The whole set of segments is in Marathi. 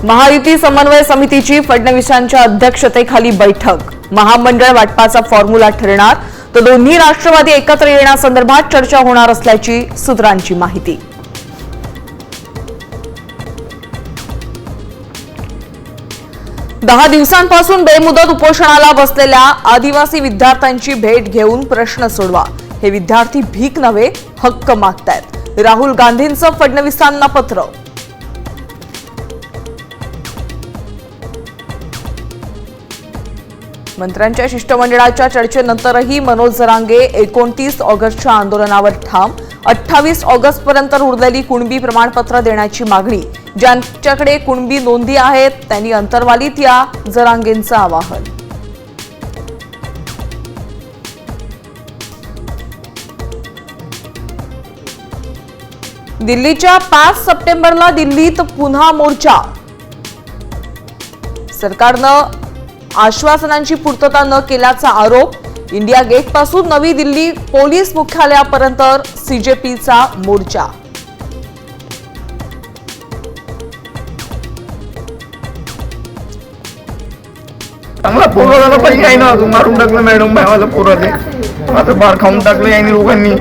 महायुती समन्वय समितीची फडणवीसांच्या अध्यक्षतेखाली बैठक। महामंडळ वाटपाचा फॉर्म्युला ठरणार, तर दोन्ही राष्ट्रवादी एकत्र येण्यासंदर्भात चर्चा होणार असल्याची सूत्रांची माहिती। दहा दिवसांपासून बेमुदत उपोषणाला बसलेल्या आदिवासी विद्यार्थ्यांची भेट घेऊन प्रश्न सोडवा। हे विद्यार्थी भीक नव्हे, हक्क मागतायत। राहुल गांधींचं फडणवीसांना पत्र। मंत्र्यांच्या शिष्टमंडळाच्या चर्चेनंतरही मनोज जरांगे 29 ऑगस्टच्या आंदोलनावर ठाम। 28 ऑगस्टपर्यंत उरलेली कुणबी प्रमाणपत्र देण्याची मागणी। ज्यांच्याकडे कुणबी नोंदी आहेत त्यांनी अंतर्वालीत या, जरांगेंचं आवाहन। दिल्लीच्या 5 सप्टेंबरला दिल्लीत पुन्हा मोर्चा। सरकारनं आश्वासनांची पूर्तता न केल्याचा आरोप। इंडिया गेट पासून नवी दिल्ली पोलीस मुख्यालयापर्यंत सीजेपीचा मोर्चा। चांगला पोरं झालं पाहिजे आहे ना, मारून टाकलं मॅडम भावाला पोरं ते आता बार खाऊन टाकलं यांनी लोकांनी।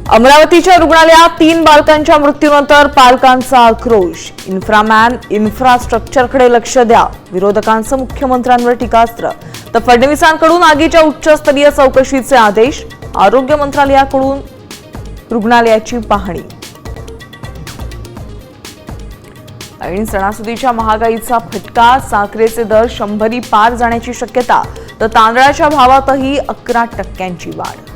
अमरावतीच्या रुग्णालयात 3 बालकांच्या मृत्यूनंतर पालकांचा आक्रोश। इन्फ्रामॅन इन्फ्रास्ट्रक्चरकडे लक्ष द्या, विरोधकांचं मुख्यमंत्र्यांवर टीकास्त्र। तर फडणवीसांकडून आगीच्या उच्चस्तरीय चौकशीचे आदेश। आरोग्य मंत्रालयाकडून रुग्णालयाची पाहणी। आणि सणासुदीच्या महागाईचा फटका, साखरेचे दर 100 पार जाण्याची शक्यता, तर तांदळाच्या भावातही 11% वाढ।